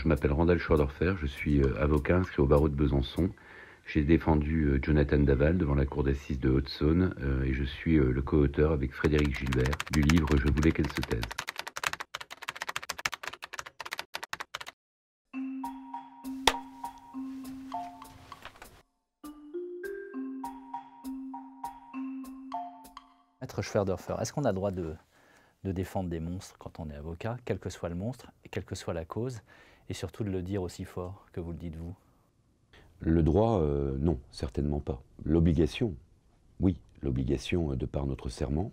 je m'appelle Randall Schordorfer, je suis avocat inscrit au barreau de Besançon. J'ai défendu Jonathan Daval devant la cour d'assises de Haute-Saône et je suis le co-auteur avec Frédéric Gilbert du livre « Je voulais qu'elle se taise ». Maître Schordorfer, est-ce qu'on a le droit de défendre des monstres quand on est avocat, quel que soit le monstre, et quelle que soit la cause, et surtout de le dire aussi fort que vous le dites vous? Le droit, non, certainement pas. L'obligation, oui, l'obligation de par notre serment,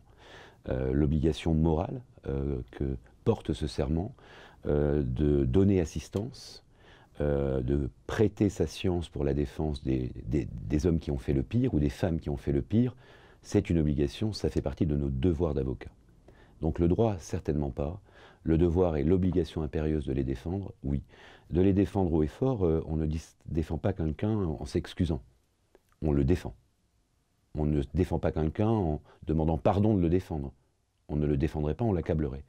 l'obligation morale que porte ce serment, de donner assistance, de prêter sa science pour la défense des hommes qui ont fait le pire ou des femmes qui ont fait le pire, c'est une obligation, ça fait partie de nos devoirs d'avocat. Donc le droit, certainement pas. Le devoir et l'obligation impérieuse de les défendre, oui. De les défendre haut et fort, on ne défend pas quelqu'un en s'excusant. On le défend. On ne défend pas quelqu'un en demandant pardon de le défendre. On ne le défendrait pas, on l'accablerait.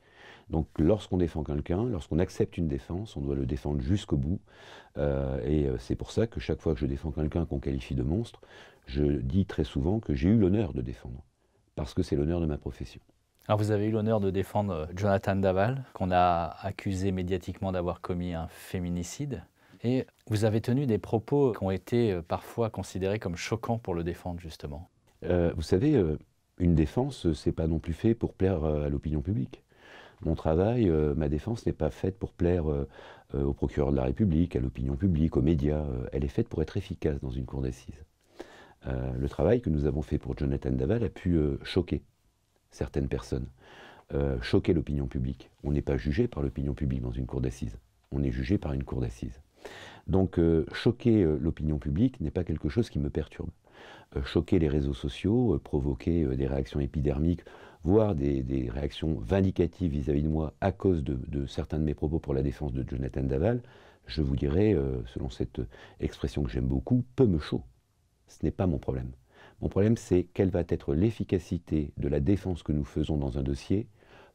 Donc lorsqu'on défend quelqu'un, lorsqu'on accepte une défense, on doit le défendre jusqu'au bout. Et c'est pour ça que chaque fois que je défends quelqu'un qu'on qualifie de monstre, je dis très souvent que j'ai eu l'honneur de défendre. Parce que c'est l'honneur de ma profession. Alors vous avez eu l'honneur de défendre Jonathan Daval, qu'on a accusé médiatiquement d'avoir commis un féminicide. Et vous avez tenu des propos qui ont été parfois considérés comme choquants pour le défendre, justement. Vous savez, une défense, c'est pas non plus fait pour plaire à l'opinion publique. Mon travail, ma défense n'est pas faite pour plaire au procureur de la République, à l'opinion publique, aux médias. Elle est faite pour être efficace dans une cour d'assises. Le travail que nous avons fait pour Jonathan Daval a pu choquer certaines personnes, choquer l'opinion publique. On n'est pas jugé par l'opinion publique dans une cour d'assises, on est jugé par une cour d'assises. Donc choquer l'opinion publique n'est pas quelque chose qui me perturbe. Choquer les réseaux sociaux, provoquer des réactions épidermiques, voire des réactions vindicatives vis-à-vis de moi à cause de certains de mes propos pour la défense de Jonathan Daval, je vous dirais, selon cette expression que j'aime beaucoup, peu me chaud. Ce n'est pas mon problème. Mon problème, c'est quelle va être l'efficacité de la défense que nous faisons dans un dossier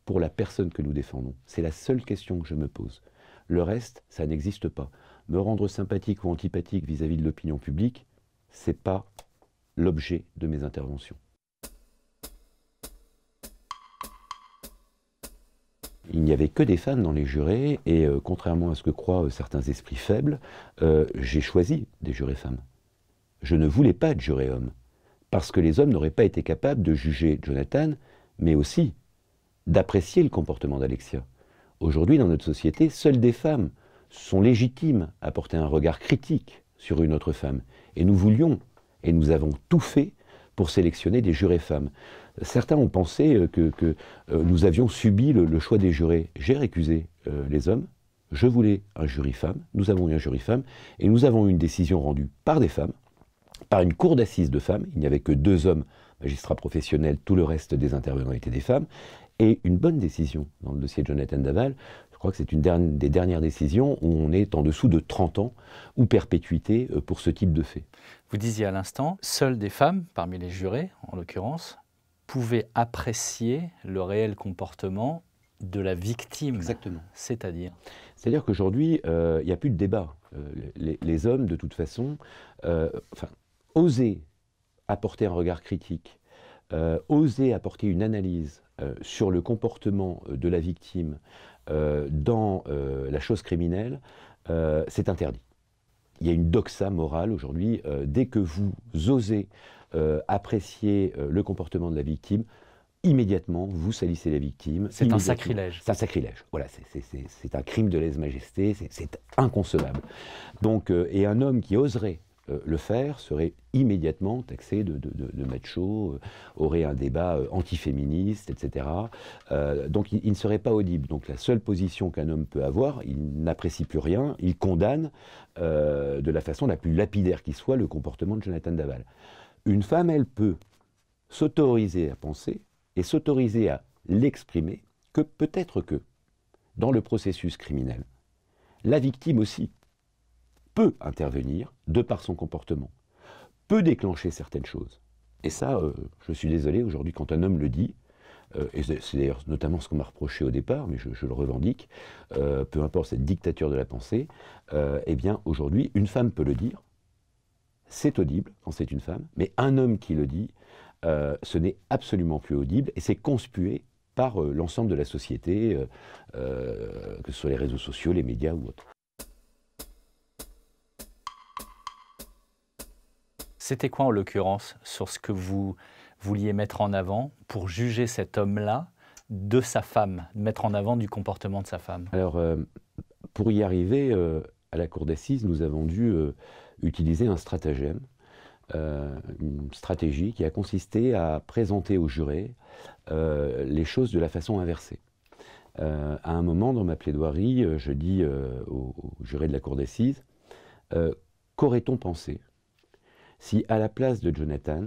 pour la personne que nous défendons. C'est la seule question que je me pose. Le reste, ça n'existe pas. Me rendre sympathique ou antipathique vis-à-vis de l'opinion publique, ce n'est pas l'objet de mes interventions. Il n'y avait que des femmes dans les jurés et contrairement à ce que croient certains esprits faibles, j'ai choisi des jurés femmes. Je ne voulais pas de jurés hommes. Parce que les hommes n'auraient pas été capables de juger Jonathan, mais aussi d'apprécier le comportement d'Alexia. Aujourd'hui, dans notre société, seules des femmes sont légitimes à porter un regard critique sur une autre femme. Et nous voulions, et nous avons tout fait pour sélectionner des jurés femmes. Certains ont pensé que nous avions subi le choix des jurés. J'ai récusé les hommes, je voulais un jury femme, nous avons eu un jury femme, et nous avons eu une décision rendue par des femmes, par une cour d'assises de femmes, il n'y avait que 2 hommes, magistrats professionnels, tout le reste des intervenants étaient des femmes, et une bonne décision dans le dossier de Jonathan Daval. Je crois que c'est une des dernières décisions où on est en dessous de 30 ans ou perpétuité pour ce type de fait. Vous disiez à l'instant, seules des femmes, parmi les jurés en l'occurrence, pouvaient apprécier le réel comportement de la victime. Exactement. C'est-à-dire qu'aujourd'hui, il n'y a plus de débat. Les hommes, de toute façon, oser apporter un regard critique, oser apporter une analyse sur le comportement de la victime dans la chose criminelle, c'est interdit. Il y a une doxa morale aujourd'hui. Dès que vous osez apprécier le comportement de la victime, immédiatement, vous salissez la victime. C'est un sacrilège. C'est un sacrilège. Voilà, c'est un crime de lèse-majesté, c'est inconcevable. Donc, et un homme qui oserait le faire serait immédiatement taxé de macho, aurait un débat antiféministe, etc. Donc il ne serait pas audible. Donc la seule position qu'un homme peut avoir, il n'apprécie plus rien, il condamne de la façon la plus lapidaire qui soit le comportement de Jonathan Daval. Une femme, elle peut s'autoriser à penser et s'autoriser à l'exprimer que peut-être que dans le processus criminel, la victime aussi peut intervenir de par son comportement, peut déclencher certaines choses. Et ça, je suis désolé, aujourd'hui, quand un homme le dit, et c'est d'ailleurs notamment ce qu'on m'a reproché au départ, mais je le revendique, peu importe cette dictature de la pensée, eh bien aujourd'hui, une femme peut le dire, c'est audible quand c'est une femme, mais un homme qui le dit, ce n'est absolument plus audible, et c'est conspué par l'ensemble de la société, que ce soit les réseaux sociaux, les médias ou autres. C'était quoi en l'occurrence sur ce que vous vouliez mettre en avant pour juger cet homme-là de sa femme, mettre en avant du comportement de sa femme? Alors, pour y arriver, à la cour d'assises, nous avons dû utiliser un stratagème, une stratégie qui a consisté à présenter aux jurés les choses de la façon inversée. À un moment dans ma plaidoirie, je dis aux jurés de la cour d'assises, qu'aurait-on pensé si à la place de Jonathan,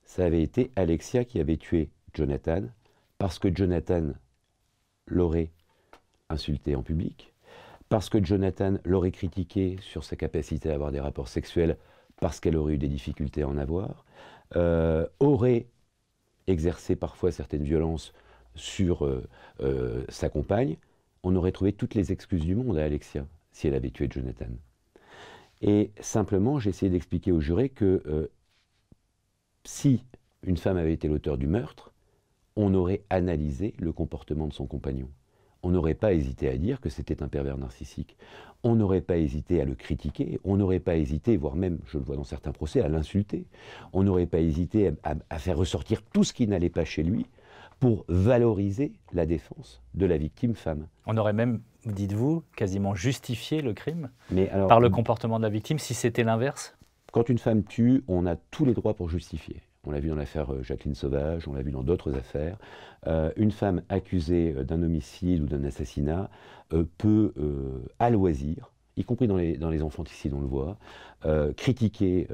ça avait été Alexia qui avait tué Jonathan, parce que Jonathan l'aurait insulté en public, parce que Jonathan l'aurait critiqué sur sa capacité à avoir des rapports sexuels, parce qu'elle aurait eu des difficultés à en avoir, aurait exercé parfois certaines violences sur sa compagne, on aurait trouvé toutes les excuses du monde à Alexia si elle avait tué Jonathan. Et simplement, j'ai essayé d'expliquer aux jurés que si une femme avait été l'auteur du meurtre, on aurait analysé le comportement de son compagnon. On n'aurait pas hésité à dire que c'était un pervers narcissique. On n'aurait pas hésité à le critiquer. On n'aurait pas hésité, voire même, je le vois dans certains procès, à l'insulter. On n'aurait pas hésité à faire ressortir tout ce qui n'allait pas chez lui pour valoriser la défense de la victime femme. On aurait même, dites-vous, quasiment justifié le crime alors, par le comportement de la victime, si c'était l'inverse? Quand une femme tue, on a tous les droits pour justifier. On l'a vu dans l'affaire Jacqueline Sauvage, on l'a vu dans d'autres affaires. Une femme accusée d'un homicide ou d'un assassinat peut, à loisir, y compris dans les infanticides, on le voit, critiquer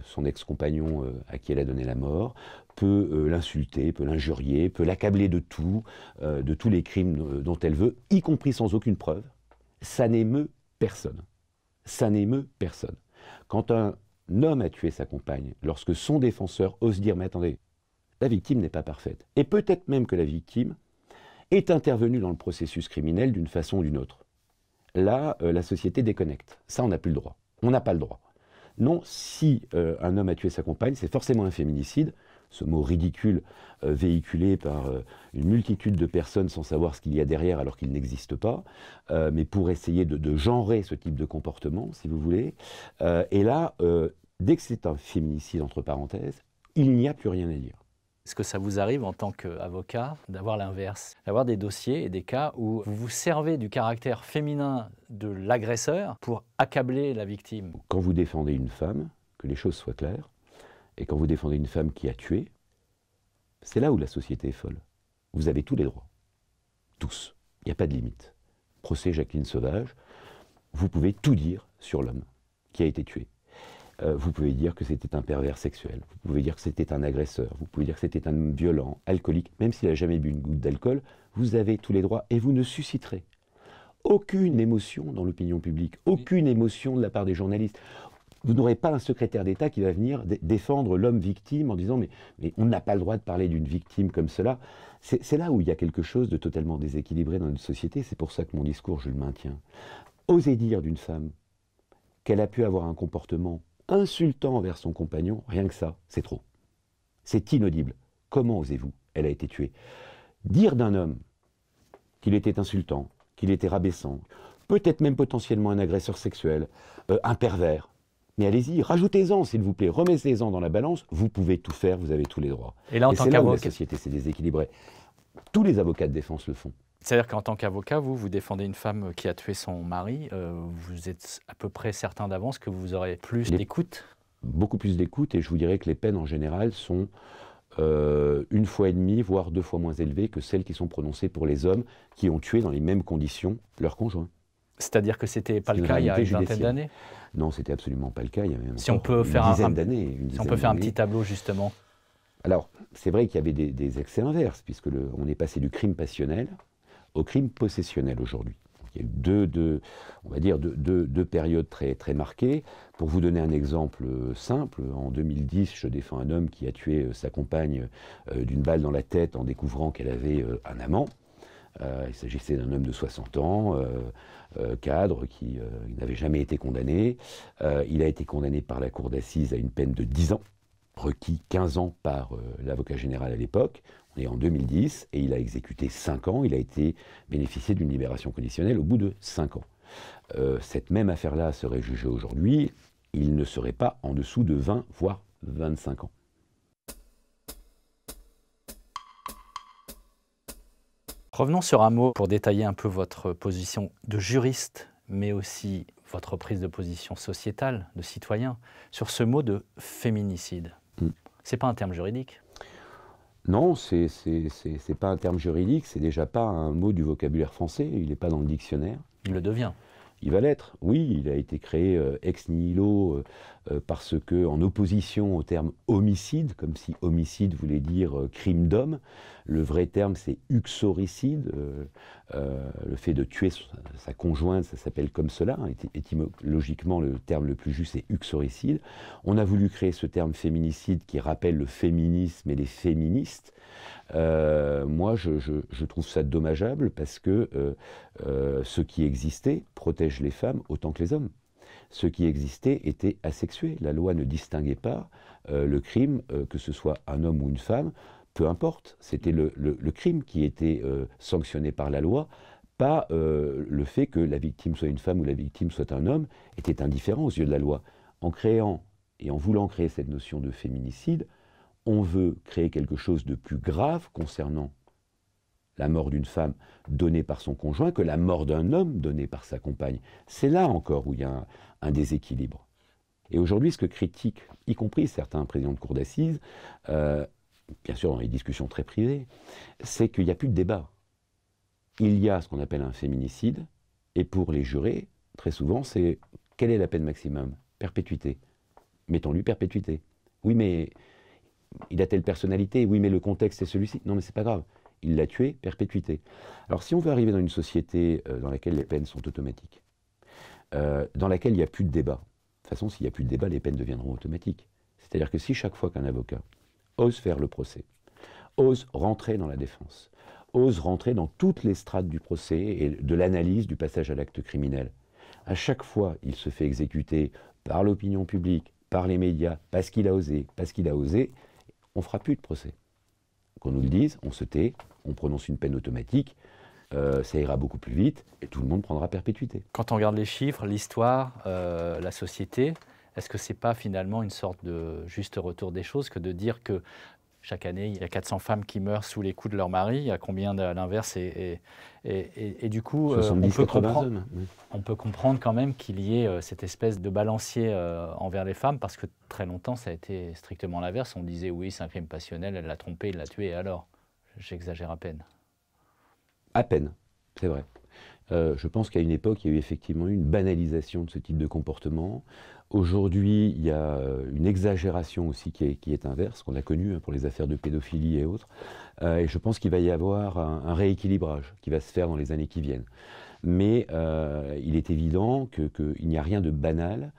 son ex-compagnon à qui elle a donné la mort, peut l'insulter, peut l'injurier, peut l'accabler de tous les crimes dont elle veut, y compris sans aucune preuve. Ça n'émeut personne. Ça n'émeut personne. Quand un homme a tué sa compagne, lorsque son défenseur ose dire « mais attendez, la victime n'est pas parfaite », et peut-être même que la victime est intervenue dans le processus criminel d'une façon ou d'une autre. Là, la société déconnecte. Ça, on n'a plus le droit. On n'a pas le droit. Non, si un homme a tué sa compagne, c'est forcément un féminicide, ce mot ridicule véhiculé par une multitude de personnes sans savoir ce qu'il y a derrière alors qu'il n'existe pas, mais pour essayer de genrer ce type de comportement, si vous voulez. Et là, dès que c'est un féminicide, entre parenthèses, il n'y a plus rien à dire. Est-ce que ça vous arrive en tant qu'avocat d'avoir l'inverse, d'avoir des dossiers et des cas où vous vous servez du caractère féminin de l'agresseur pour accabler la victime? Quand vous défendez une femme, que les choses soient claires, et quand vous défendez une femme qui a tué, c'est là où la société est folle. Vous avez tous les droits. Tous. Il n'y a pas de limite. Procès Jacqueline Sauvage, vous pouvez tout dire sur l'homme qui a été tué. Vous pouvez dire que c'était un pervers sexuel, vous pouvez dire que c'était un agresseur, vous pouvez dire que c'était un homme violent, alcoolique, même s'il n'a jamais bu une goutte d'alcool, vous avez tous les droits et vous ne susciterez aucune émotion dans l'opinion publique, aucune émotion de la part des journalistes. Vous n'aurez pas un secrétaire d'État qui va venir défendre l'homme victime en disant mais on n'a pas le droit de parler d'une victime comme cela. C'est là où il y a quelque chose de totalement déséquilibré dans notre société, c'est pour ça que mon discours, je le maintiens. Oser dire d'une femme qu'elle a pu avoir un comportement insultant envers son compagnon, rien que ça, c'est trop. C'est inaudible. Comment osez-vous? Elle a été tuée. Dire d'un homme qu'il était insultant, qu'il était rabaissant, peut-être même potentiellement un agresseur sexuel, un pervers, mais allez-y, rajoutez-en s'il vous plaît, remettez-en dans la balance, vous pouvez tout faire, vous avez tous les droits. Et là, en tant qu'avocat, la société s'est déséquilibrée. Tous les avocats de défense le font. C'est-à-dire qu'en tant qu'avocat, vous défendez une femme qui a tué son mari, vous êtes à peu près certain d'avance que vous aurez plus d'écoute? Beaucoup plus d'écoute, et je vous dirais que les peines en général sont 1,5 fois, voire 2 fois moins élevées que celles qui sont prononcées pour les hommes qui ont tué dans les mêmes conditions leur conjoint. C'est-à-dire que c'était pas le cas il y a une vingtaine d'années? Non, c'était absolument pas le cas. Il y avait même si on peut faire une dizaine d'années. Si on peut faire un petit tableau justement. Alors, c'est vrai qu'il y avait des excès inverses, puisque on est passé du crime passionnel au crime possessionnel aujourd'hui. Il y a eu on va dire deux périodes très marquées. Pour vous donner un exemple simple, en 2010, je défends un homme qui a tué sa compagne d'une balle dans la tête en découvrant qu'elle avait un amant. Il s'agissait d'un homme de 60 ans, cadre, qui n'avait jamais été condamné. Il a été condamné par la cour d'assises à une peine de 10 ans, requis 15 ans par l'avocat général à l'époque. On est en 2010 et il a exécuté 5 ans. Il a été bénéficié d'une libération conditionnelle au bout de 5 ans. Cette même affaire-là serait jugée aujourd'hui. Il ne serait pas en dessous de 20, voire 25 ans. Revenons sur un mot pour détailler un peu votre position de juriste, mais aussi votre prise de position sociétale, de citoyen, sur ce mot de féminicide. C'est pas un terme juridique? Non, c'est pas un terme juridique, c'est déjà pas un mot du vocabulaire français, il n'est pas dans le dictionnaire. Il le devient. Il va l'être, oui, il a été créé ex nihilo parce que, en opposition au terme homicide, comme si homicide voulait dire crime d'homme, le vrai terme c'est uxoricide, le fait de tuer sa conjointe, ça s'appelle comme cela, étymologiquement le terme le plus juste c'est uxoricide. On a voulu créer ce terme féminicide qui rappelle le féminisme et les féministes. Moi, je trouve ça dommageable parce que ce qui existait protège les femmes autant que les hommes. Ce qui existait était asexué. La loi ne distinguait pas le crime, que ce soit un homme ou une femme, peu importe. C'était le crime qui était sanctionné par la loi, pas le fait que la victime soit une femme ou la victime soit un homme, était indifférent aux yeux de la loi. En créant et en voulant créer cette notion de féminicide, on veut créer quelque chose de plus grave concernant la mort d'une femme donnée par son conjoint que la mort d'un homme donné par sa compagne. C'est là encore où il y a un déséquilibre. Et aujourd'hui, ce que critiquent, y compris certains présidents de cour d'assises, bien sûr dans les discussions très privées, c'est qu'il n'y a plus de débat. Il y a ce qu'on appelle un féminicide, et pour les jurés, très souvent, c'est quelle est la peine maximum? Perpétuité. Mettons-lui perpétuité. Oui, mais il a telle personnalité, oui, mais le contexte est celui-ci. Non, mais c'est pas grave. Il l'a tué, perpétuité. Alors, si on veut arriver dans une société dans laquelle les peines sont automatiques, dans laquelle il n'y a plus de débat, de toute façon, s'il n'y a plus de débat, les peines deviendront automatiques. C'est-à-dire que si chaque fois qu'un avocat ose faire le procès, ose rentrer dans la défense, ose rentrer dans toutes les strates du procès et de l'analyse du passage à l'acte criminel, à chaque fois, il se fait exécuter par l'opinion publique, par les médias, parce qu'il a osé, on ne fera plus de procès. Qu'on nous le dise, on se tait, on prononce une peine automatique, ça ira beaucoup plus vite et tout le monde prendra perpétuité. Quand on regarde les chiffres, l'histoire, la société, est-ce que ce n'est pas finalement une sorte de juste retour des choses que de dire que chaque année, il y a 400 femmes qui meurent sous les coups de leur mari, il y a combien à l'inverse et du coup, on peut comprendre quand même qu'il y ait cette espèce de balancier envers les femmes, parce que très longtemps, ça a été strictement l'inverse. On disait, oui, c'est un crime passionnel, elle l'a trompé, il l'a tué, et alors? J'exagère à peine. À peine, c'est vrai. Je pense qu'à une époque, il y a eu effectivement une banalisation de ce type de comportement. Aujourd'hui, il y a une exagération aussi qui est inverse, qu'on a connue pour les affaires de pédophilie et autres. Et je pense qu'il va y avoir un rééquilibrage qui va se faire dans les années qui viennent. Mais il est évident qu'il n'y a rien de banal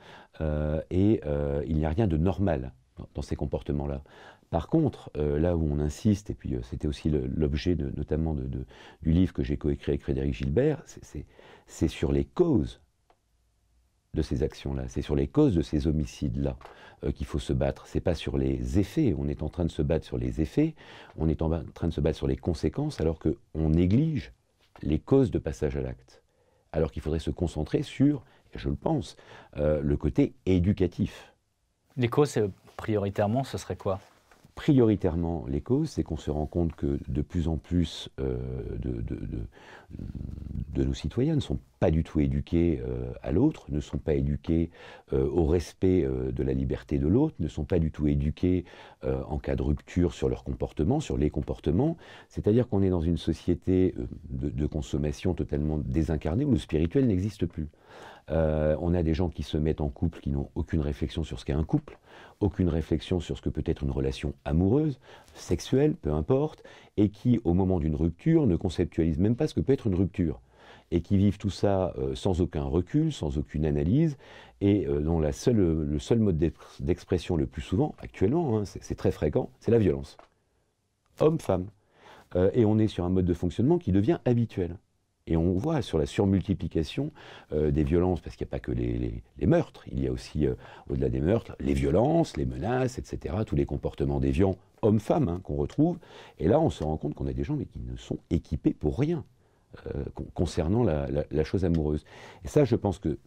et il n'y a rien de normal dans ces comportements-là. Par contre, là où on insiste, et puis c'était aussi l'objet notamment du livre que j'ai coécrit avec Frédéric Gilbert, c'est sur les causes de ces actions-là, c'est sur les causes de ces homicides-là qu'il faut se battre. C'est pas sur les effets. On est en train de se battre sur les effets, on est en train de se battre sur les conséquences, alors qu'on néglige les causes de passage à l'acte. Alors qu'il faudrait se concentrer sur, et je le pense, le côté éducatif. Les causes, prioritairement, ce serait quoi ? Prioritairement, les causes, c'est qu'on se rend compte que de plus en plus de nos citoyens ne sont pas du tout éduqués à l'autre, ne sont pas éduqués au respect de la liberté de l'autre, ne sont pas du tout éduqués en cas de rupture sur leur comportement, sur les comportements. C'est-à-dire qu'on est dans une société de consommation totalement désincarnée où le spirituel n'existe plus. On a des gens qui se mettent en couple qui n'ont aucune réflexion sur ce qu'est un couple, aucune réflexion sur ce que peut être une relation amoureuse, sexuelle, peu importe, et qui, au moment d'une rupture, ne conceptualisent même pas ce que peut être une rupture. et qui vivent tout ça sans aucun recul, sans aucune analyse, et dont le seul mode d'expression le plus souvent, actuellement, hein, c'est très fréquent, c'est la violence. Homme-femme. Et on est sur un mode de fonctionnement qui devient habituel. Et on voit sur la surmultiplication des violences, parce qu'il n'y a pas que les meurtres, il y a aussi, au-delà des meurtres, les violences, les menaces, etc., tous les comportements déviants, hommes-femmes, hein, qu'on retrouve. Et là, on se rend compte qu'on a des gens mais qui ne sont équipés pour rien concernant la chose amoureuse. Et ça, je pense que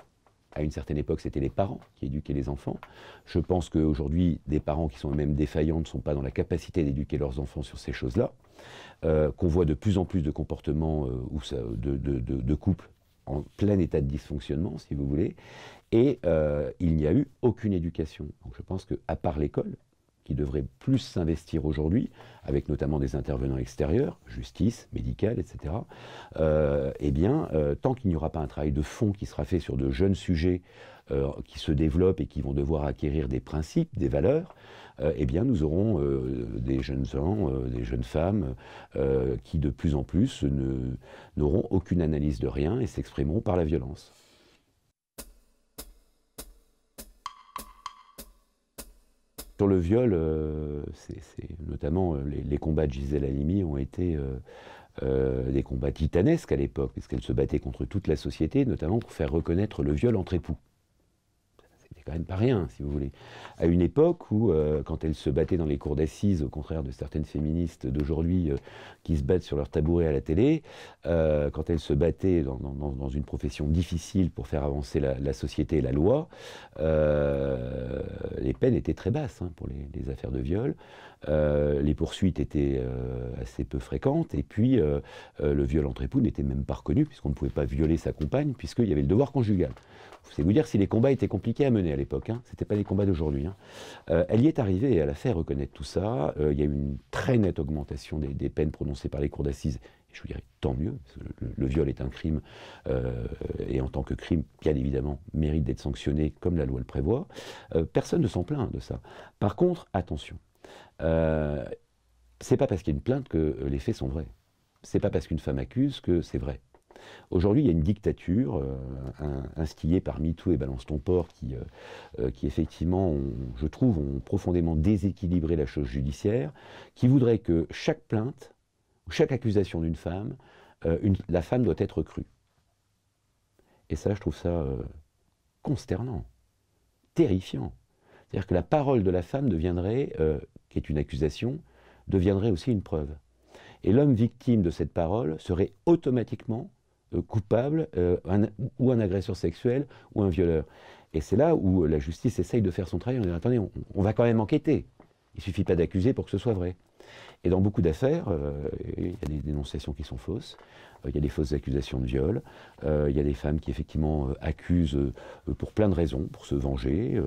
à une certaine époque, c'était les parents qui éduquaient les enfants. Je pense qu'aujourd'hui, des parents qui sont eux-mêmes défaillants ne sont pas dans la capacité d'éduquer leurs enfants sur ces choses-là. Qu'on voit de plus en plus de comportements de couples en plein état de dysfonctionnement, si vous voulez. Et il n'y a eu aucune éducation. Donc je pense qu'à part l'école, qui devrait plus s'investir aujourd'hui, avec notamment des intervenants extérieurs, justice, médicale, etc., tant qu'il n'y aura pas un travail de fond qui sera fait sur de jeunes sujets qui se développent et qui vont devoir acquérir des principes, des valeurs, nous aurons des jeunes gens, des jeunes femmes qui de plus en plus n'auront aucune analyse de rien et s'exprimeront par la violence. Sur le viol, notamment les combats de Gisèle Halimi ont été des combats titanesques à l'époque, puisqu'elle se battait contre toute la société, notamment pour faire reconnaître le viol entre époux. C'était quand même pas rien, si vous voulez. À une époque où, quand elle se battait dans les cours d'assises, au contraire de certaines féministes d'aujourd'hui qui se battent sur leur tabouret à la télé, quand elle se battait dans une profession difficile pour faire avancer la société et la loi, les peines étaient très basses pour les affaires de viol. Les poursuites étaient assez peu fréquentes, et puis le viol entre époux n'était même pas reconnu, puisqu'on ne pouvait pas violer sa compagne, puisqu'il y avait le devoir conjugal. C'est vous dire si les combats étaient compliqués à mener à l'époque, ce n'étaient pas les combats d'aujourd'hui. Elle y est arrivée et elle a fait reconnaître tout ça. Il y a eu une très nette augmentation des peines prononcées par les cours d'assises. Et je vous dirais, tant mieux, parce que le viol est un crime, et en tant que crime, bien évidemment, mérite d'être sanctionné comme la loi le prévoit. Personne ne s'en plaint de ça. Par contre, attention, c'est pas parce qu'il y a une plainte que les faits sont vrais. C'est pas parce qu'une femme accuse que c'est vrai. Aujourd'hui, il y a une dictature instillée par MeToo et Balance ton porc qui effectivement, je trouve, ont profondément déséquilibré la chose judiciaire, qui voudrait que chaque plainte, ou chaque accusation d'une femme, la femme doit être crue. Et ça, je trouve ça consternant, terrifiant. C'est-à-dire que la parole de la femme deviendrait, qui est une accusation, deviendrait aussi une preuve. Et l'homme victime de cette parole serait automatiquement coupable, ou un agresseur sexuel, ou un violeur. Et c'est là où la justice essaye de faire son travail en disant, attendez, on va quand même enquêter. Il ne suffit pas d'accuser pour que ce soit vrai. Et dans beaucoup d'affaires, il y a des dénonciations qui sont fausses, il y a des fausses accusations de viol, il y a des femmes qui effectivement accusent pour plein de raisons, pour se venger,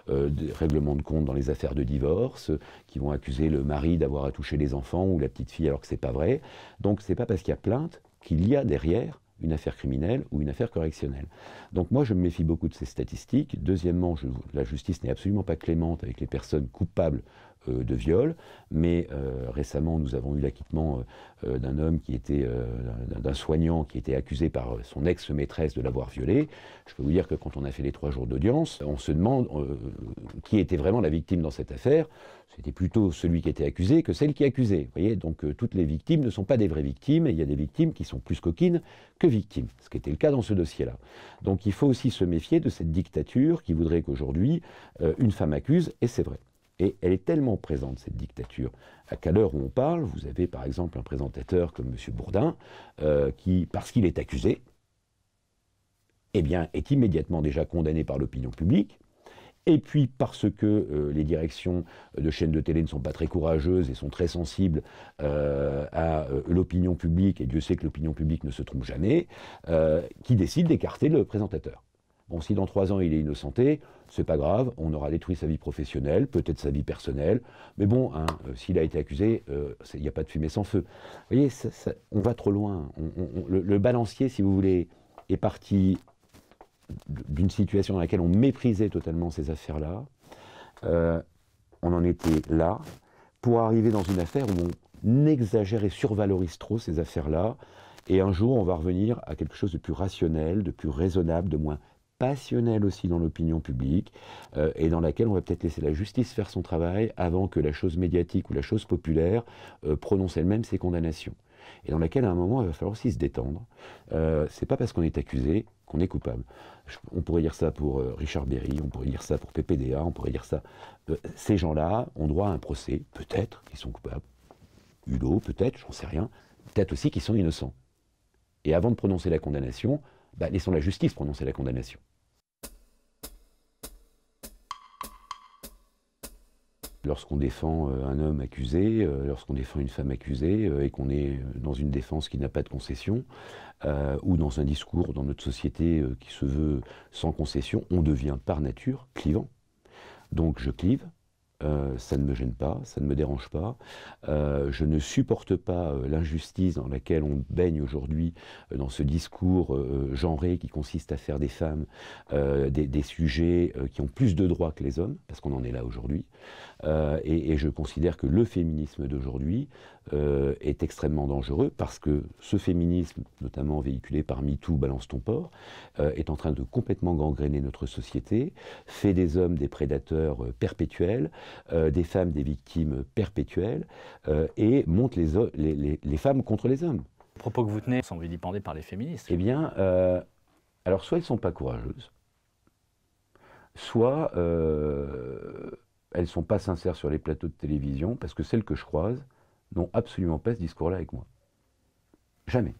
des règlements de compte dans les affaires de divorce, qui vont accuser le mari d'avoir à toucher les enfants ou la petite fille alors que c'est pas vrai. Donc c'est pas parce qu'il y a plainte qu'il y a derrière une affaire criminelle ou une affaire correctionnelle. Donc moi je me méfie beaucoup de ces statistiques. Deuxièmement, la justice n'est absolument pas clémente avec les personnes coupables de viol, mais récemment nous avons eu l'acquittement d'un homme qui était, d'un soignant qui était accusé par son ex-maîtresse de l'avoir violé. Je peux vous dire que quand on a fait les 3 jours d'audience, on se demande qui était vraiment la victime dans cette affaire. C'était plutôt celui qui était accusé que celle qui accusait. Vous voyez, donc toutes les victimes ne sont pas des vraies victimes, et il y a des victimes qui sont plus coquines que victimes, ce qui était le cas dans ce dossier-là. Donc il faut aussi se méfier de cette dictature qui voudrait qu'aujourd'hui, une femme accuse, et c'est vrai. Et elle est tellement présente, cette dictature, qu'à l'heure où on parle, vous avez par exemple un présentateur comme M. Bourdin, qui, parce qu'il est accusé, eh bien, est immédiatement déjà condamné par l'opinion publique, et puis parce que les directions de chaînes de télé ne sont pas très courageuses et sont très sensibles à l'opinion publique, et Dieu sait que l'opinion publique ne se trompe jamais, qui décide d'écarter le présentateur. Bon, si dans 3 ans il est innocenté, c'est pas grave, on aura détruit sa vie professionnelle, peut-être sa vie personnelle, mais bon, s'il a été accusé, il n'y a pas de fumée sans feu. Vous voyez, on va trop loin. Le balancier, si vous voulez, est parti d'une situation dans laquelle on méprisait totalement ces affaires-là. On en était là, pour arriver dans une affaire où on exagère et survalorise trop ces affaires-là, Et un jour, on va revenir à quelque chose de plus rationnel, de plus raisonnable, de moins passionnel aussi dans l'opinion publique, et dans laquelle on va peut-être laisser la justice faire son travail avant que la chose médiatique ou la chose populaire prononce elle-même ses condamnations. Et dans laquelle, à un moment, il va falloir aussi se détendre. C'est pas parce qu'on est accusé qu'on est coupable. On pourrait dire ça pour Richard Berry, on pourrait dire ça pour PPDA, on pourrait dire ça. Ces gens-là ont droit à un procès, peut-être qu'ils sont coupables. Hulot, peut-être, j'en sais rien. Peut-être aussi qu'ils sont innocents. Et avant de prononcer la condamnation, laissons la justice prononcer la condamnation. Lorsqu'on défend un homme accusé, lorsqu'on défend une femme accusée, et qu'on est dans une défense qui n'a pas de concession, ou dans un discours dans notre société qui se veut sans concession, on devient par nature clivant. Donc je clive. Ça ne me gêne pas, ça ne me dérange pas. Je ne supporte pas l'injustice dans laquelle on baigne aujourd'hui dans ce discours genré qui consiste à faire des femmes des sujets qui ont plus de droits que les hommes, parce qu'on en est là aujourd'hui. Et je considère que le féminisme d'aujourd'hui est extrêmement dangereux parce que ce féminisme, notamment véhiculé par MeToo, Balance ton porc, est en train de complètement gangréner notre société, fait des hommes des prédateurs perpétuels, des femmes des victimes perpétuelles, et monte les femmes contre les hommes. Les propos que vous tenez sont vilipendés par les féministes. Eh bien, alors soit elles ne sont pas courageuses, soit elles ne sont pas sincères sur les plateaux de télévision, parce que celles que je croise n'ont absolument pas ce discours-là avec moi. Jamais.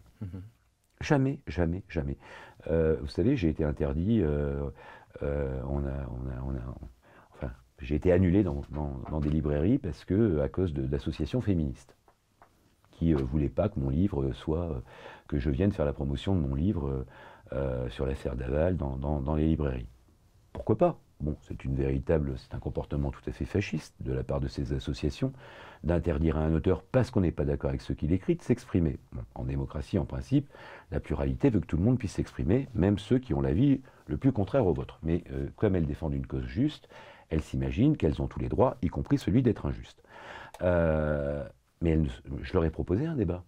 Jamais, jamais, jamais. Vous savez, j'ai été interdit, enfin, j'ai été annulé dans des librairies parce que, à cause d'associations féministes qui ne voulaient pas que mon livre soit, que je vienne faire la promotion de mon livre sur l'affaire Daval dans les librairies. Pourquoi pas? Bon, c'est un comportement tout à fait fasciste de la part de ces associations d'interdire à un auteur, parce qu'on n'est pas d'accord avec ce qu'il écrit, de s'exprimer. Bon, en démocratie, en principe, la pluralité veut que tout le monde puisse s'exprimer, même ceux qui ont l'avis le plus contraire au vôtre. Mais comme elles défendent une cause juste, elles s'imaginent qu'elles ont tous les droits, y compris celui d'être injuste. Mais je leur ai proposé un débat.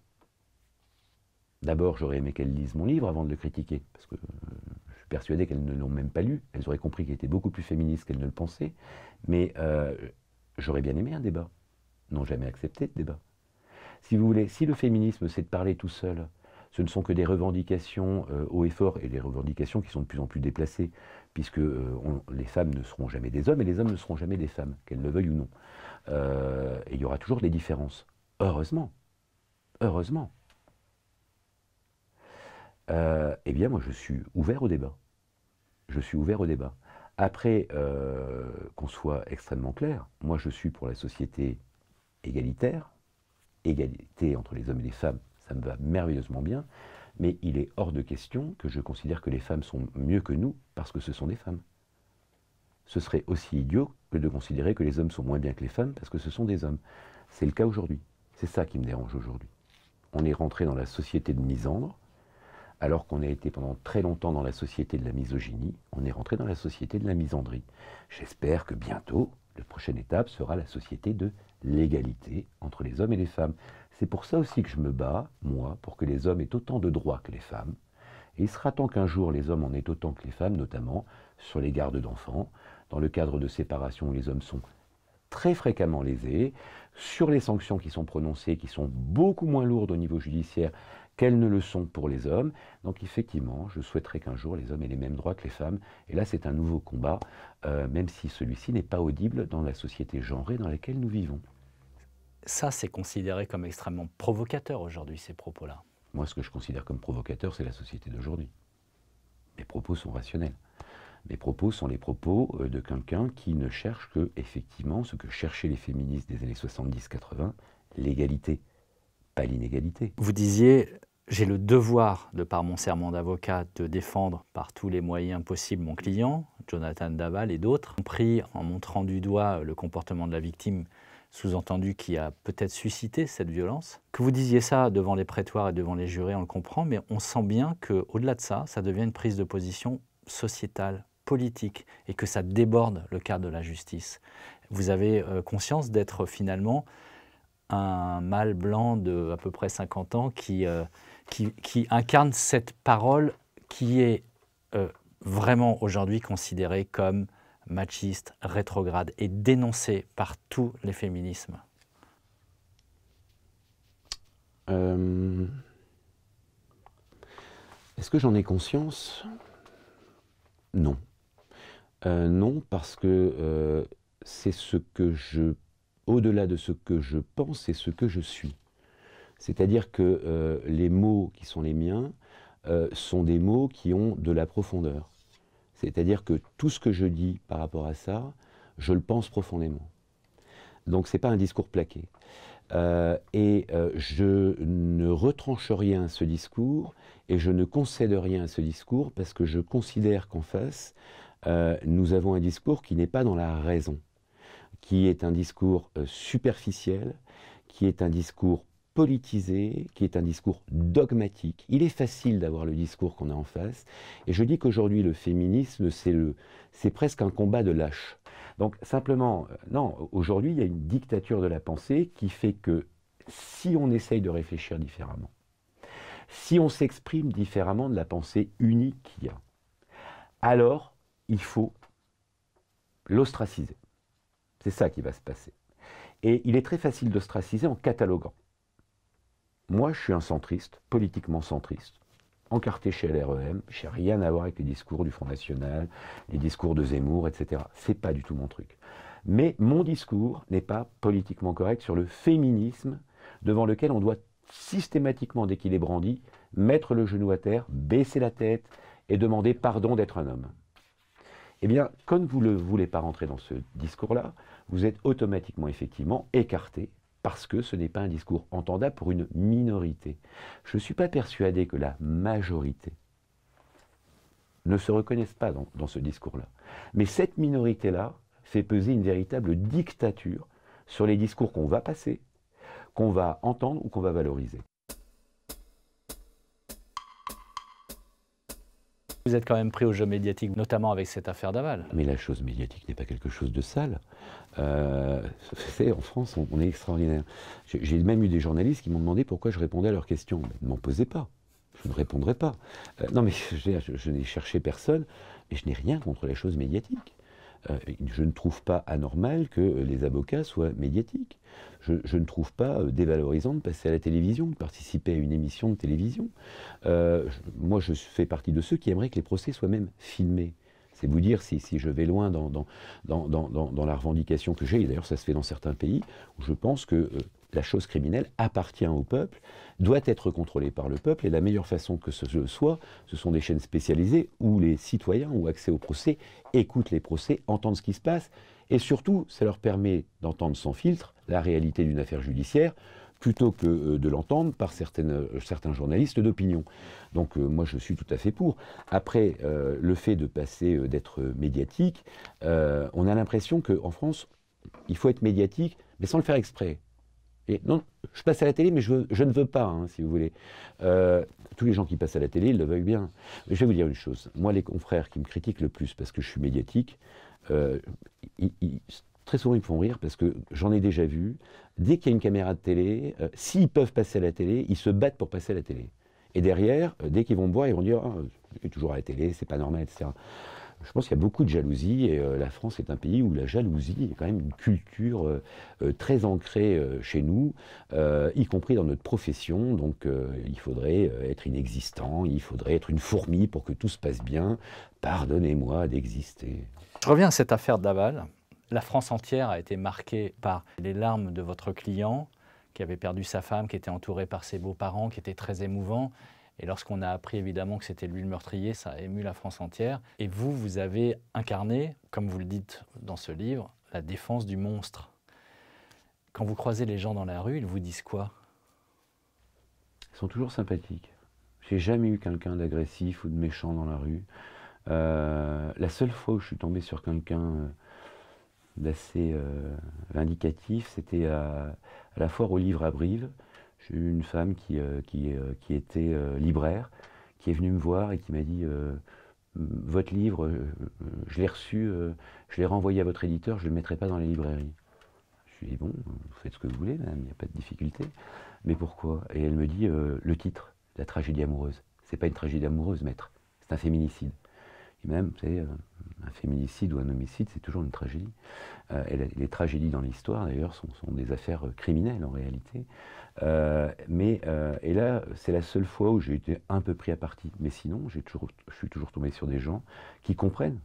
D'abord, j'aurais aimé qu'elles lisent mon livre avant de le critiquer, parce que je suis persuadé qu'elles ne l'ont même pas lu. Elles auraient compris qu'il était beaucoup plus féministe qu'elles ne le pensaient. Mais j'aurais bien aimé un débat. N'ont jamais accepté de débat. Si vous voulez, si le féminisme, c'est de parler tout seul, ce ne sont que des revendications haut et fort, et des revendications qui sont de plus en plus déplacées, puisque les femmes ne seront jamais des hommes, et les hommes ne seront jamais des femmes, qu'elles le veuillent ou non. Et il y aura toujours des différences. Heureusement. Heureusement. Eh bien, moi, je suis ouvert au débat. Je suis ouvert au débat. Après, qu'on soit extrêmement clair, moi, je suis pour la société égalitaire, égalité entre les hommes et les femmes, ça me va merveilleusement bien, mais il est hors de question que je considère que les femmes sont mieux que nous parce que ce sont des femmes. Ce serait aussi idiot que de considérer que les hommes sont moins bien que les femmes parce que ce sont des hommes. C'est le cas aujourd'hui. C'est ça qui me dérange aujourd'hui. On est rentré dans la société de misandre, alors qu'on a été pendant très longtemps dans la société de la misogynie, on est rentré dans la société de la misandrie. J'espère que bientôt, la prochaine étape sera la société de l'égalité entre les hommes et les femmes. C'est pour ça aussi que je me bats, moi, pour que les hommes aient autant de droits que les femmes. Et il sera temps qu'un jour les hommes en aient autant que les femmes, notamment sur les gardes d'enfants, dans le cadre de séparation où les hommes sont très fréquemment lésés, sur les sanctions qui sont prononcées, qui sont beaucoup moins lourdes au niveau judiciaire qu'elles ne le sont pour les hommes. Donc effectivement, je souhaiterais qu'un jour les hommes aient les mêmes droits que les femmes. Et là, c'est un nouveau combat, même si celui-ci n'est pas audible dans la société genrée dans laquelle nous vivons. Ça, c'est considéré comme extrêmement provocateur aujourd'hui, ces propos-là. Moi, ce que je considère comme provocateur, c'est la société d'aujourd'hui. Mes propos sont rationnels. Mes propos sont les propos de quelqu'un qui ne cherche que, effectivement, ce que cherchaient les féministes des années 70-80, l'égalité, pas l'inégalité. Vous disiez, j'ai le devoir, de par mon serment d'avocat, de défendre par tous les moyens possibles mon client, Jonathan Daval et d'autres, compris en montrant du doigt le comportement de la victime, sous-entendu qui a peut-être suscité cette violence. Que vous disiez ça devant les prétoires et devant les jurés, on le comprend, mais on sent bien qu'au-delà de ça, ça devient une prise de position sociétale, politique, et que ça déborde le cadre de la justice. Vous avez conscience d'être finalement un mâle blanc de à peu près 50 ans qui incarne cette parole qui est vraiment aujourd'hui considérée comme machiste, rétrograde et dénoncée par tous les féminismes? Est-ce que j'en ai conscience? Non. Non, parce que c'est ce que au-delà de ce que je pense, c'est ce que je suis. C'est-à-dire que les mots qui sont les miens sont des mots qui ont de la profondeur. C'est-à-dire que tout ce que je dis par rapport à ça, je le pense profondément. Donc ce n'est pas un discours plaqué. Je ne retranche rien à ce discours et je ne concède rien à ce discours parce que je considère qu'en face, nous avons un discours qui n'est pas dans la raison, qui est un discours superficiel, qui est un discours politisé, qui est un discours dogmatique. Il est facile d'avoir le discours qu'on a en face, et je dis qu'aujourd'hui le féminisme, c'est presque un combat de lâches. Donc simplement, non, aujourd'hui il y a une dictature de la pensée qui fait que si on essaye de réfléchir différemment, si on s'exprime différemment de la pensée unique qu'il y a, alors il faut l'ostraciser. C'est ça qui va se passer. Et il est très facile d'ostraciser en cataloguant. Moi, je suis un centriste, politiquement centriste, encarté chez LREM, je n'ai rien à voir avec les discours du Front National, les discours de Zemmour, etc. C'est pas du tout mon truc. Mais mon discours n'est pas politiquement correct sur le féminisme, devant lequel on doit systématiquement, dès qu'il est brandi, mettre le genou à terre, baisser la tête et demander pardon d'être un homme. Eh bien, comme vous ne voulez pas rentrer dans ce discours-là, vous êtes automatiquement, effectivement, écarté, parce que ce n'est pas un discours entendable pour une minorité. Je ne suis pas persuadé que la majorité ne se reconnaisse pas dans ce discours-là. Mais cette minorité-là fait peser une véritable dictature sur les discours qu'on va passer, qu'on va entendre ou qu'on va valoriser. Vous êtes quand même pris au jeu médiatique, notamment avec cette affaire Daval. Mais la chose médiatique n'est pas quelque chose de sale. En France, on est extraordinaire. J'ai même eu des journalistes qui m'ont demandé pourquoi je répondais à leurs questions. Ne m'en posez pas. Je ne répondrai pas. Non, mais je n'ai cherché personne, mais je n'ai rien contre la chose médiatique. Je ne trouve pas anormal que les avocats soient médiatiques. Je ne trouve pas dévalorisant de passer à la télévision, de participer à une émission de télévision. Moi, je fais partie de ceux qui aimeraient que les procès soient même filmés. C'est vous dire si je vais loin dans la revendication que j'ai, et d'ailleurs ça se fait dans certains pays, où je pense que la chose criminelle appartient au peuple, doit être contrôlée par le peuple, et la meilleure façon que ce soit, ce sont des chaînes spécialisées où les citoyens ont accès au procès, écoutent les procès, entendent ce qui se passe, et surtout, ça leur permet d'entendre sans filtre la réalité d'une affaire judiciaire, plutôt que de l'entendre par certains journalistes d'opinion. Donc moi je suis tout à fait pour. Après, le fait de passer, d'être médiatique, on a l'impression qu'en France, il faut être médiatique, mais sans le faire exprès. Et non, je passe à la télé, mais je ne veux pas, hein, si vous voulez. Tous les gens qui passent à la télé, ils le veulent bien. Mais je vais vous dire une chose. Moi, les confrères qui me critiquent le plus parce que je suis médiatique, très souvent, ils me font rire parce que j'en ai déjà vu. Dès qu'il y a une caméra de télé, s'ils peuvent passer à la télé, ils se battent pour passer à la télé. Et derrière, dès qu'ils vont me voir, ils vont dire ah, « toujours à la télé, c'est pas normal, etc. » Je pense qu'il y a beaucoup de jalousie et la France est un pays où la jalousie est quand même une culture très ancrée chez nous, y compris dans notre profession. Donc il faudrait être inexistant, il faudrait être une fourmi pour que tout se passe bien. Pardonnez-moi d'exister. Je reviens à cette affaire Daval. La France entière a été marquée par les larmes de votre client qui avait perdu sa femme, qui était entouré par ses beaux-parents, qui était très émouvant. Et lorsqu'on a appris évidemment que c'était lui le meurtrier, ça a ému la France entière. Et vous, vous avez incarné, comme vous le dites dans ce livre, la défense du monstre. Quand vous croisez les gens dans la rue, ils vous disent quoi? Ils sont toujours sympathiques. J'ai jamais eu quelqu'un d'agressif ou de méchant dans la rue. La seule fois où je suis tombé sur quelqu'un d'assez vindicatif, c'était à la foire aux livres à Brive. J'ai eu une femme qui était libraire, qui est venue me voir et qui m'a dit votre livre, je l'ai reçu, je l'ai renvoyé à votre éditeur, je ne le mettrai pas dans les librairies. Je lui dis, bon, vous faites ce que vous voulez, madame, il n'y a pas de difficulté. Mais pourquoi? Et elle me dit, le titre, la tragédie amoureuse. C'est pas une tragédie amoureuse, maître, c'est un féminicide. Et même, vous savez, un féminicide ou un homicide, c'est toujours une tragédie. Les tragédies dans l'histoire, d'ailleurs, sont des affaires criminelles, en réalité. Et là, c'est la seule fois où j'ai été un peu pris à partie. Mais sinon, je suis toujours tombé sur des gens qui comprennent.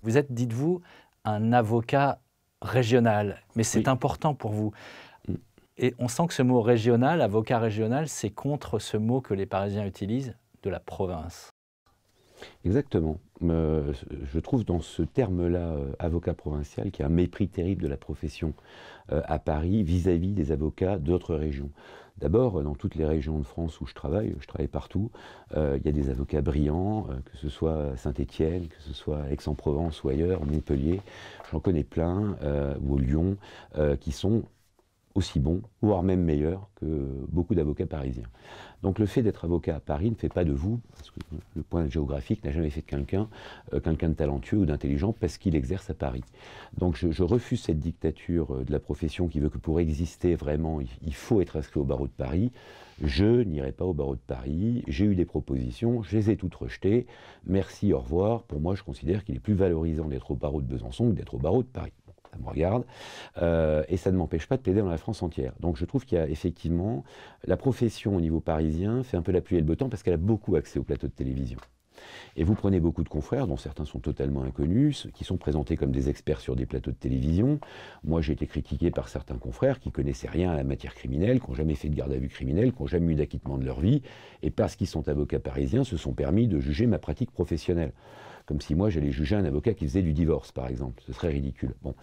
Vous êtes, dites-vous, un avocat régional, mais c'est important pour vous. Et on sent que ce mot régional, avocat régional, c'est contre ce mot que les Parisiens utilisent, de la province. Exactement. Je trouve dans ce terme-là, avocat provincial, qu'il y a un mépris terrible de la profession à Paris vis-à-vis des avocats d'autres régions. D'abord, dans toutes les régions de France où je travaille partout, il y a des avocats brillants, que ce soit Saint-Étienne, que ce soit Aix-en-Provence ou ailleurs, Montpellier, j'en connais plein, ou Lyon, qui sont aussi bons, voire même meilleurs que beaucoup d'avocats parisiens. Donc le fait d'être avocat à Paris ne fait pas de vous, parce que le point géographique n'a jamais fait de quelqu'un de talentueux ou d'intelligent parce qu'il exerce à Paris. Donc je refuse cette dictature de la profession qui veut que pour exister vraiment, il faut être inscrit au barreau de Paris. Je n'irai pas au barreau de Paris, j'ai eu des propositions, je les ai toutes rejetées, merci, au revoir. Pour moi, je considère qu'il est plus valorisant d'être au barreau de Besançon que d'être au barreau de Paris. Ça me regarde, et ça ne m'empêche pas de plaider dans la France entière. Donc je trouve qu'il y a effectivement, la profession au niveau parisien fait un peu la pluie et le beau temps parce qu'elle a beaucoup accès aux plateaux de télévision. Et vous prenez beaucoup de confrères, dont certains sont totalement inconnus, qui sont présentés comme des experts sur des plateaux de télévision. Moi, j'ai été critiqué par certains confrères qui connaissaient rien à la matière criminelle, qui n'ont jamais fait de garde à vue criminelle, qui n'ont jamais eu d'acquittement de leur vie, et parce qu'ils sont avocats parisiens, se sont permis de juger ma pratique professionnelle. Comme si moi j'allais juger un avocat qui faisait du divorce, par exemple. Ce serait ridicule. Bon.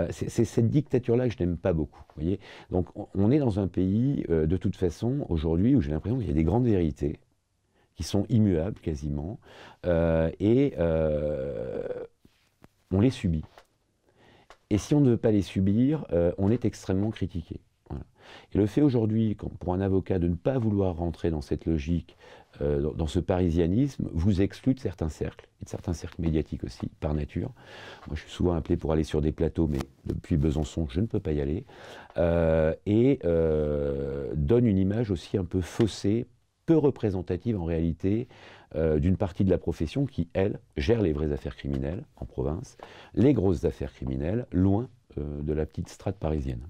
C'est cette dictature-là que je n'aime pas beaucoup. Voyez, donc on est dans un pays, de toute façon, aujourd'hui, où j'ai l'impression qu'il y a des grandes vérités qui sont immuables quasiment, et on les subit. Et si on ne veut pas les subir, on est extrêmement critiqué. Voilà. Et le fait aujourd'hui, pour un avocat, de ne pas vouloir rentrer dans cette logique, dans ce parisianisme, vous exclut de certains cercles, et de certains cercles médiatiques aussi, par nature. Moi, je suis souvent appelé pour aller sur des plateaux, mais depuis Besançon, je ne peux pas y aller, et donne une image aussi un peu faussée, peu représentative en réalité, d'une partie de la profession qui, elle, gère les vraies affaires criminelles en province, les grosses affaires criminelles, loin de la petite strate parisienne.